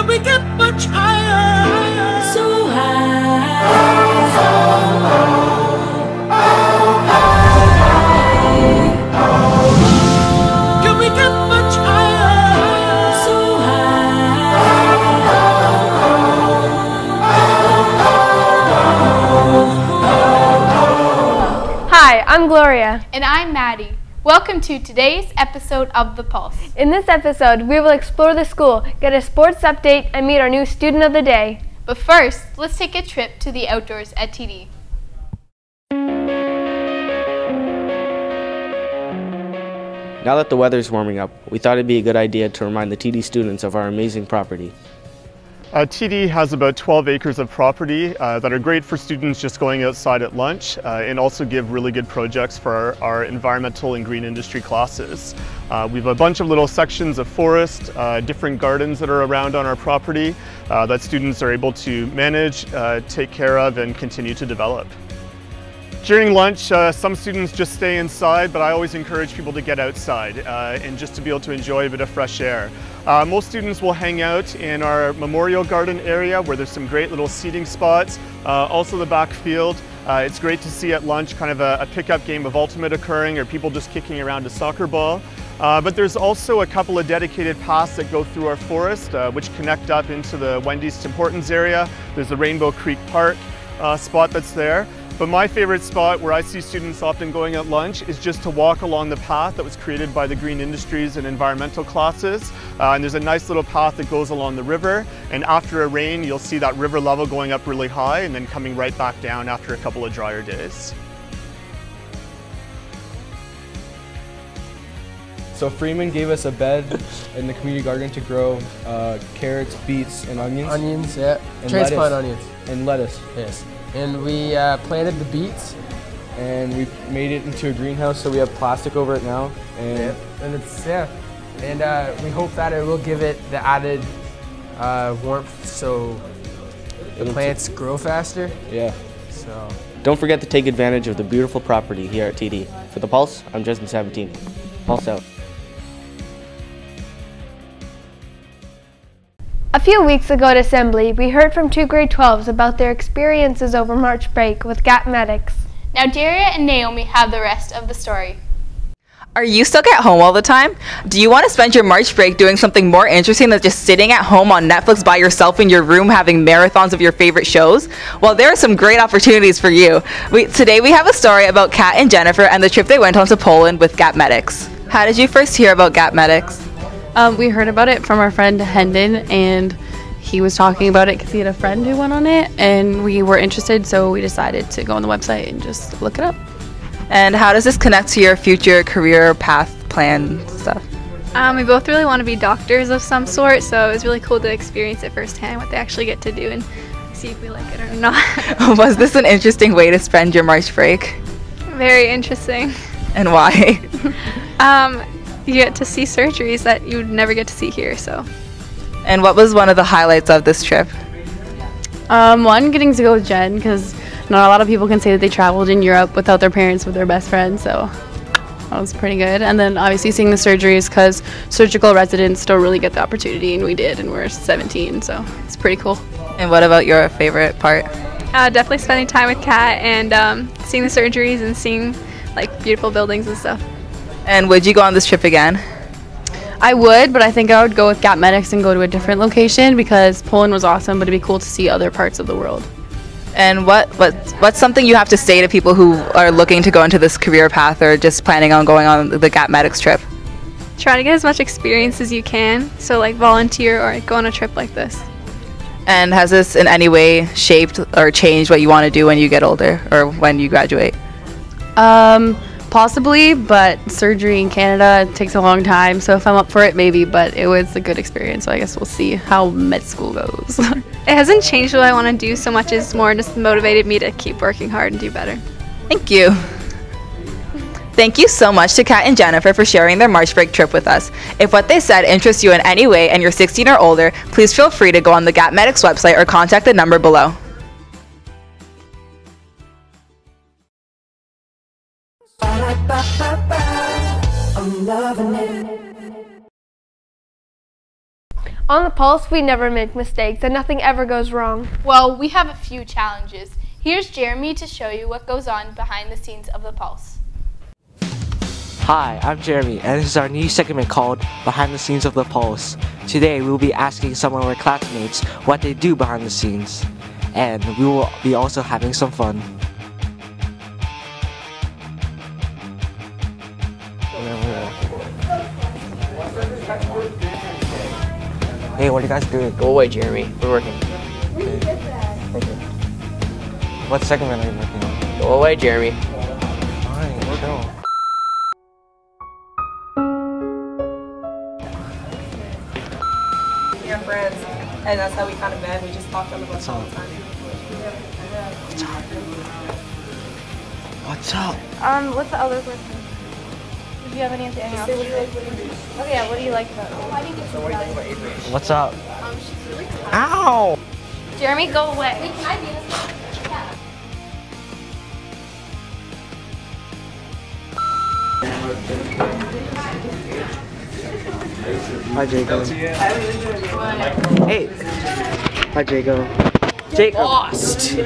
we get much higher? So high, so high. Can we get much higher? So high. Hi, I'm Gloria. And I'm Maddie. Welcome to today's episode of The Pulse. In this episode, we will explore the school, get a sports update, and meet our new student of the day. But first, let's take a trip to the outdoors at TD. Now that the weather's warming up, we thought it'd be a good idea to remind the TD students of our amazing property. TD has about 12 acres of property that are great for students just going outside at lunch and also give really good projects for our environmental and green industry classes. We have a bunch of little sections of forest, different gardens that are around on our property that students are able to manage, take care of, and continue to develop. During lunch, some students just stay inside, but I always encourage people to get outside and just to be able to enjoy a bit of fresh air. Most students will hang out in our memorial garden area where there's some great little seating spots. Also the back field. It's great to see at lunch kind of a pickup game of Ultimate occurring or people just kicking around a soccer ball. But there's also a couple of dedicated paths that go through our forest which connect up into the Wendy's Tim Hortons area. There's the Rainbow Creek Park spot that's there. But my favorite spot where I see students often going at lunch is just to walk along the path that was created by the green industries and environmental classes. And there's a nice little path that goes along the river. And after a rain, you'll see that river level going up really high and then coming right back down after a couple of drier days. So Freeman gave us a bed in the community garden to grow carrots, beets, and onions. Onions, yeah. And Transplant lettuce. onions. And lettuce. Yes. And we planted the beets. And we made it into a greenhouse, so we have plastic over it now. And yeah. And it's, yeah. And we hope that it will give it the added warmth so the plants grow faster. Yeah. So. Don't forget to take advantage of the beautiful property here at TD. For The Pulse, I'm Justin 17. Pulse out. A few weeks ago at Assembly, we heard from two grade 12s about their experiences over March break with Gap Medics. Now Daria and Naomi have the rest of the story. Are you stuck at home all the time? Do you want to spend your March break doing something more interesting than just sitting at home on Netflix by yourself in your room having marathons of your favorite shows? Well, there are some great opportunities for you. Today we have a story about Kat and Jennifer and the trip they went on to Poland with Gap Medics. How did you first hear about Gap Medics? We heard about it from our friend Hendon, and he was talking about it because he had a friend who went on it, and we were interested, so we decided to go on the website and just look it up. And how does this connect to your future career path plan stuff? We both really want to be doctors of some sort, so it was really cool to experience it firsthand, what they actually get to do, and see if we like it or not. Was this an interesting way to spend your March break? Very interesting. And why? You get to see surgeries that you would never get to see here, so. And what was one of the highlights of this trip? One, getting to go with Jen, because not a lot of people can say that they traveled in Europe without their parents with their best friend, so that was pretty good. And then obviously seeing the surgeries, because surgical residents don't really get the opportunity, and we did, and we're 17, so it's pretty cool. And what about your favorite part? Definitely spending time with Kat and seeing the surgeries and seeing like beautiful buildings and stuff. And would you go on this trip again? I would, but I think I would go with Gap Medics and go to a different location because Poland was awesome, but it'd be cool to see other parts of the world. And what's something you have to say to people who are looking to go into this career path or just planning on going on the Gap Medics trip? Try to get as much experience as you can, so like volunteer or go on a trip like this. And has this in any way shaped or changed what you want to do when you get older or when you graduate? Possibly, but surgery in Canada takes a long time, so if I'm up for it, maybe, but it was a good experience, so I guess we'll see how med school goes. It hasn't changed what I want to do so much, as more just motivated me to keep working hard and do better. Thank you. Thank you so much to Kat and Jennifer for sharing their March break trip with us. If what they said interests you in any way and you're 16 or older, please feel free to go on the Gap Medics website or contact the number below. I'm loving it. On the Pulse, we never make mistakes and nothing ever goes wrong. Well, we have a few challenges. Here's Jeremy to show you what goes on behind the scenes of the Pulse. Hi, I'm Jeremy, and this is our new segment called Behind the Scenes of the Pulse. Today, we will be asking some of our classmates what they do behind the scenes, and we will be also having some fun. Hey, what are you guys doing? Go away, Jeremy. We're working. Okay. Thank you. What segment are you working on? Go away, Jeremy. Fine, chill. We're friends, and that's how we kind of met. We just talked on the bus all the time. What's up? What's the other question? Did you have anything else? Oh yeah, what do you like about it? So what do you think about Avery? What's up? She's really cool. Ow! Jeremy, go away. Hi, Jago. Hey. Hi, Jago. Jago. Lost.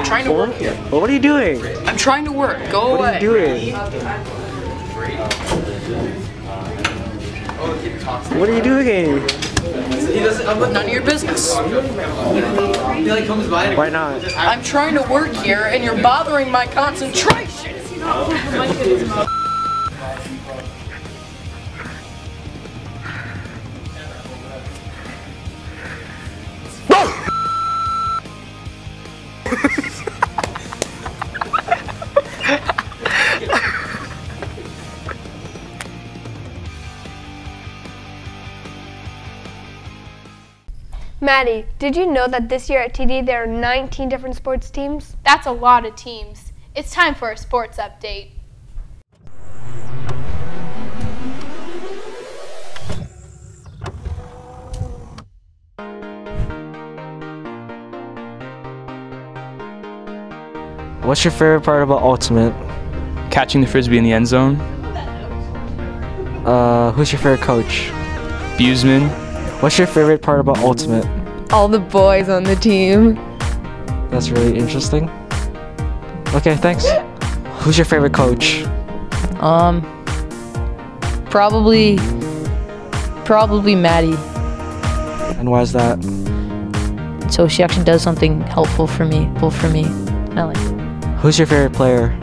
Trying to work here. Well, what are you doing? I'm trying to work. Go away. What are you doing? What are you doing? None of your business. Why not? I'm trying to work here and you're bothering my concentration. Maddie, did you know that this year at TD there are 19 different sports teams? That's a lot of teams. It's time for a sports update. What's your favorite part about Ultimate? Catching the frisbee in the end zone. Who's your favorite coach? Buseman. What's your favorite part about Ultimate? All the boys on the team. That's really interesting. Okay, thanks. Who's your favorite coach? Probably Maddie. And why is that? So she actually does something helpful for me, and I like it. Who's your favorite player?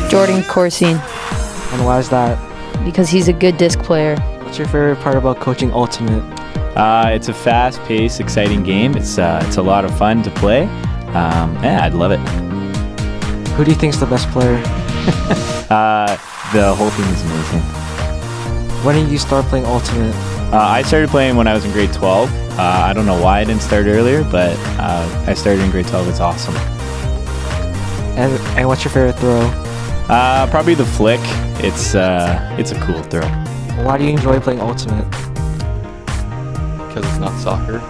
Jordan Corsine. And why is that? Because he's a good disc player. What's your favorite part about coaching Ultimate? It's a fast-paced, exciting game. It's a lot of fun to play. Yeah, I'd love it. Who do you think's the best player? The whole team is amazing. When did you start playing Ultimate? I started playing when I was in grade 12. I don't know why I didn't start earlier, but I started in grade 12. It's awesome. And what's your favorite throw? Probably the flick. It's a cool throw. Why do you enjoy playing Ultimate? Because it's not soccer.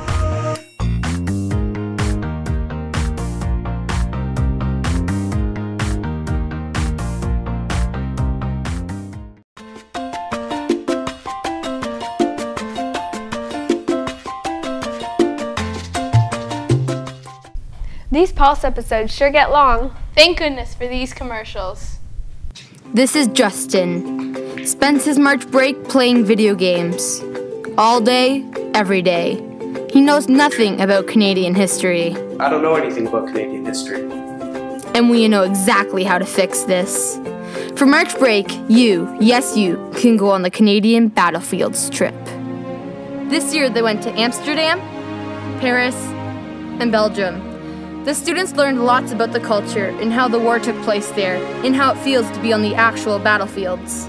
These Pulse episodes sure get long. Thank goodness for these commercials. This is Justin. Spends his March break playing video games. All day, every day. He knows nothing about Canadian history. I don't know anything about Canadian history. And we know exactly how to fix this. For March break, you, yes you, can go on the Canadian Battlefields trip. This year they went to Amsterdam, Paris, and Belgium. The students learned lots about the culture and how the war took place there, and how it feels to be on the actual battlefields.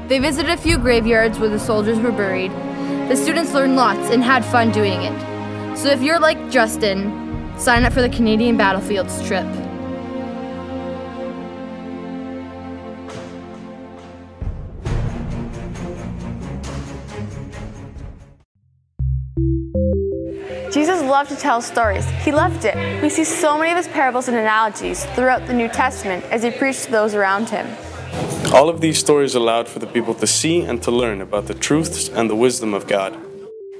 They visited a few graveyards where the soldiers were buried. The students learned lots and had fun doing it. So if you're like Justin, sign up for the Canadian Battlefields trip. Jesus loved to tell stories. He loved it. We see so many of his parables and analogies throughout the New Testament as he preached to those around him. All of these stories allowed for the people to see and to learn about the truths and the wisdom of God.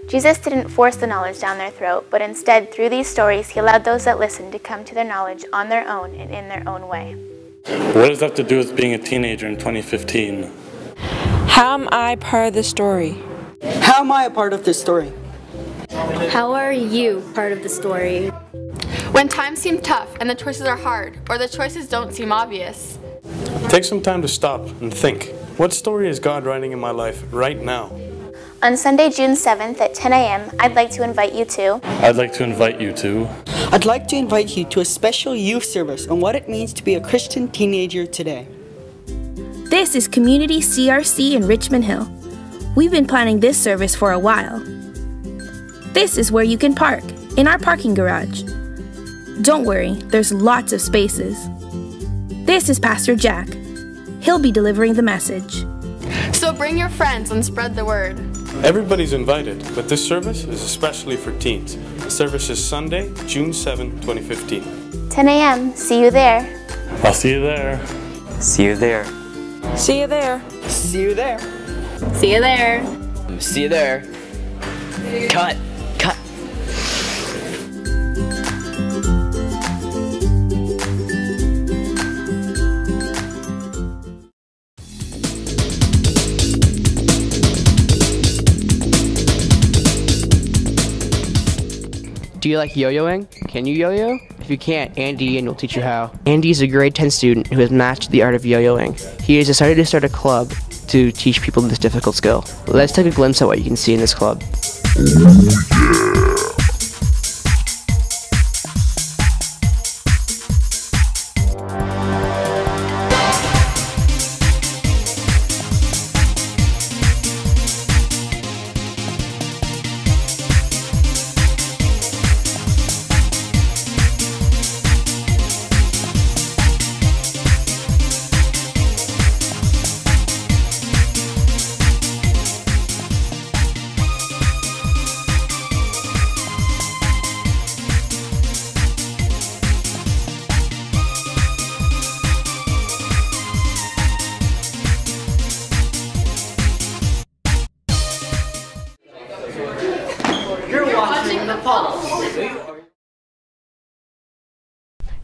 Jesus didn't force the knowledge down their throat, but instead, through these stories, he allowed those that listened to come to their knowledge on their own and in their own way. What does that have to do with being a teenager in 2015? How am I part of the story? How am I a part of this story? How are you part of the story? When times seem tough and the choices are hard, or the choices don't seem obvious. Take some time to stop and think. What story is God writing in my life right now? On Sunday, June 7th at 10 a.m., I'd like to invite you to... I'd like to invite you to a special youth service on what it means to be a Christian teenager today. This is Community CRC in Richmond Hill. We've been planning this service for a while. This is where you can park, in our parking garage. Don't worry, there's lots of spaces. This is Pastor Jack. He'll be delivering the message. So bring your friends and spread the word. Everybody's invited, but this service is especially for teens. The service is Sunday, June 7, 2015. 10 a.m. See you there. I'll see you there. See you there. See you there. See you there. See you there. See you there. Cut. Cut. Do you like yo-yoing? Can you yo-yo? If you can't, Andy Ian will teach you how. Andy is a grade 10 student who has mastered the art of yo-yoing. He has decided to start a club to teach people this difficult skill. Let's take a glimpse at what you can see in this club.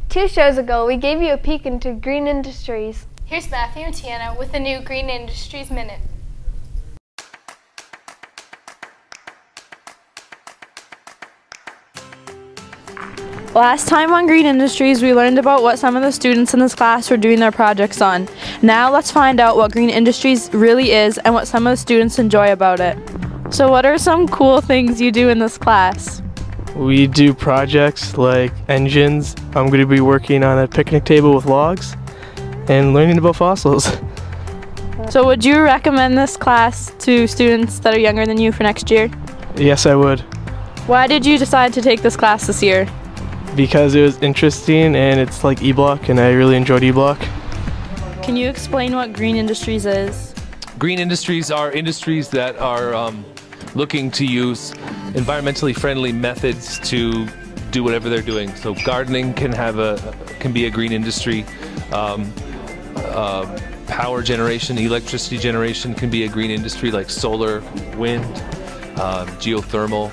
Two shows ago, we gave you a peek into green industries. Here's Matthew and Tiana with the new Green Industries Minute. Last time on Green Industries, we learned about what some of the students in this class were doing their projects on. Now let's find out what Green Industries really is and what some of the students enjoy about it. So what are some cool things you do in this class? We do projects like engines. I'm going to be working on a picnic table with logs and learning about fossils. So would you recommend this class to students that are younger than you for next year? Yes, I would. Why did you decide to take this class this year? Because it was interesting and it's like E-Block and I really enjoyed E-Block. Can you explain what Green Industries is? Green industries are industries that are looking to use environmentally friendly methods to do whatever they're doing. So gardening can be a green industry. Power generation, electricity generation can be a green industry, like solar, wind, geothermal.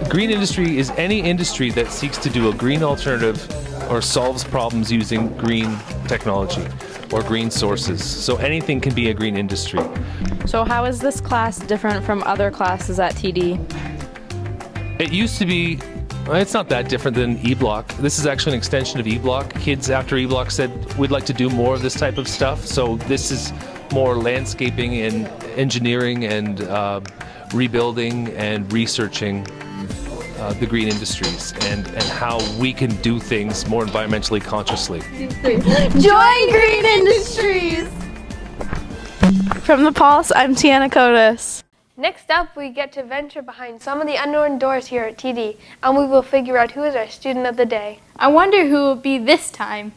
Green industry is any industry that seeks to do a green alternative or solves problems using green technology or green sources. So anything can be a green industry. So how is this class different from other classes at TD? It used to be, it's not that different than E-Block. This is actually an extension of E-Block. Kids after E-Block said, we'd like to do more of this type of stuff. So this is more landscaping and engineering and rebuilding and researching the green industries and how we can do things more environmentally consciously. Join Green Industries! From the Pulse, I'm Tiana Kotis. Next up, we get to venture behind some of the unknown doors here at TD, and we will figure out who is our student of the day. I wonder who it will be this time.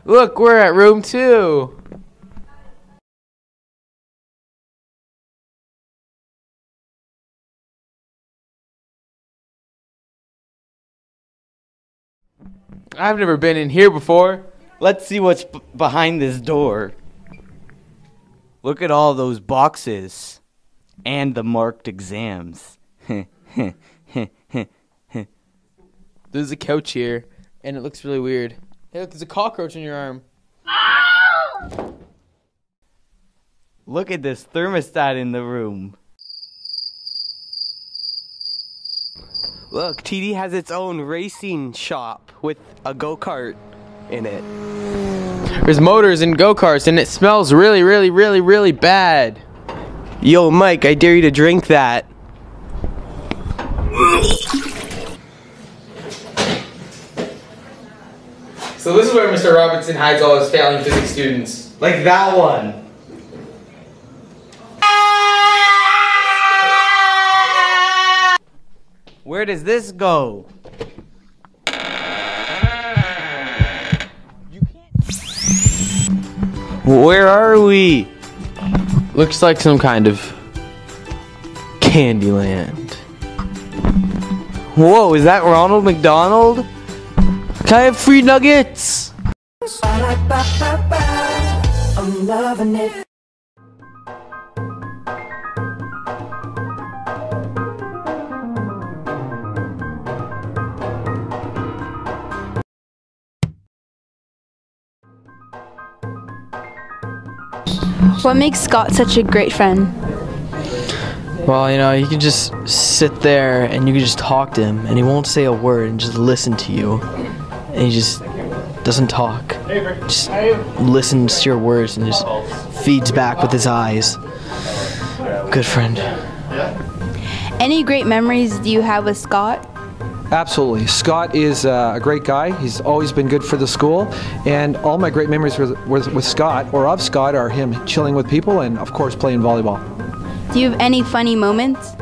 Look, we're at room 2. I've never been in here before. Let's see what's behind this door. Look at all those boxes. And the marked exams. There's a couch here, and it looks really weird. Hey, look, there's a cockroach in your arm. Look at this thermostat in the room. Look, TD has its own racing shop with a go-kart in it. There's motors and go-karts, and it smells really, really, really, really bad. Yo, Mike, I dare you to drink that. So this is where Mr. Robinson hides all his failing physics students. Like that one. Where does this go? Where are we? Looks like some kind of Candyland. Whoa, is that Ronald McDonald? Can I have free nuggets? I'm loving it. What makes Scott such a great friend? Well, you know, you can just sit there and you can just talk to him and he won't say a word and just listen to you. And he just doesn't talk. Just listens to your words and just feeds back with his eyes. Good friend. Any great memories do you have with Scott? Absolutely. Scott is a great guy. He's always been good for the school. And all my great memories with Scott, or of Scott, are him chilling with people and, of course, playing volleyball. Do you have any funny moments?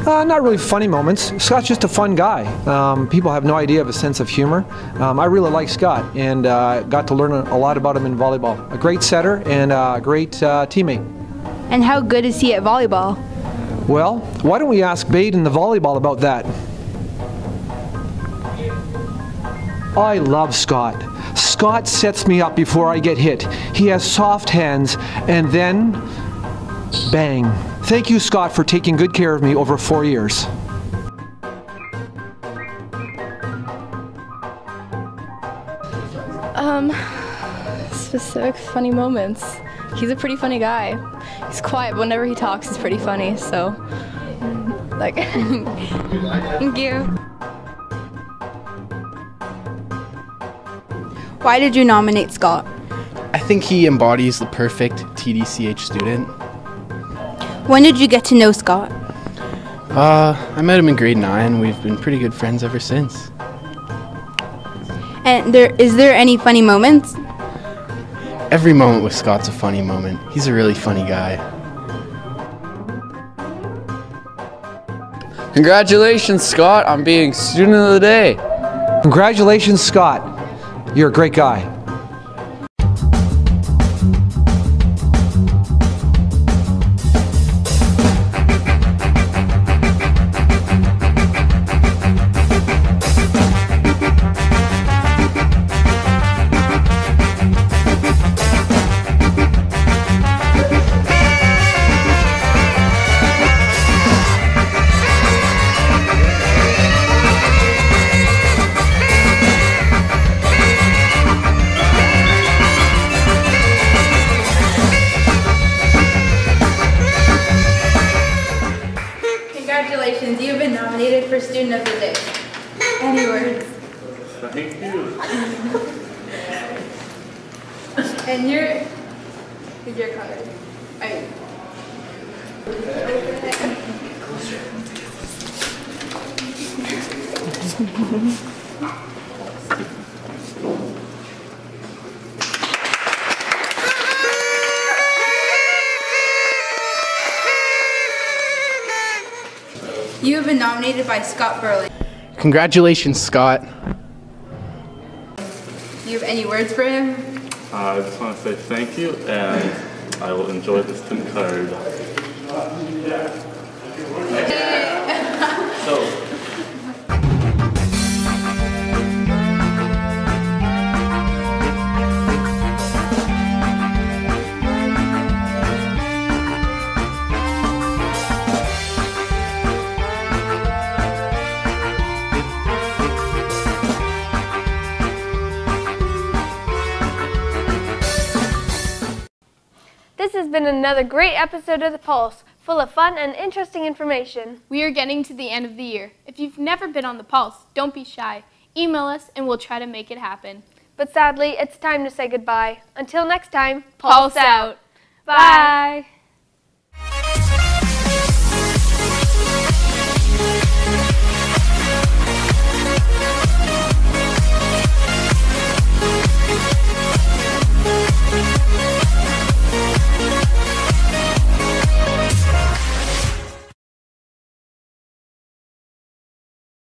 Not really funny moments. Scott's just a fun guy. People have no idea of his sense of humor. I really like Scott and got to learn a lot about him in volleyball. A great setter and a great teammate. And how good is he at volleyball? Well, why don't we ask Bade in the volleyball about that? I love Scott. Scott sets me up before I get hit. He has soft hands, and then, bang. Thank you, Scott, for taking good care of me over 4 years. Specific funny moments. He's a pretty funny guy. He's quiet, but whenever he talks, he's pretty funny, so, like, thank you. Why did you nominate Scott? I think he embodies the perfect TDCH student. When did you get to know Scott? I met him in grade 9. We've been pretty good friends ever since. And is there any funny moments? Every moment with Scott's a funny moment. He's a really funny guy. Congratulations, Scott, on being Student of the Day. Congratulations, Scott. You're a great guy. Congratulations, you have been nominated for Student of the Day. Any words? Thank you. And here's your card. You have been nominated by Scott Burley. Congratulations, Scott. Do you have any words for him? I just want to say thank you, and I will enjoy this student card. So. been another great episode of The Pulse, full of fun and interesting information. We are getting to the end of the year. If you've never been on The Pulse, don't be shy. Email us and we'll try to make it happen. But sadly, it's time to say goodbye. Until next time, Pulse out. Bye.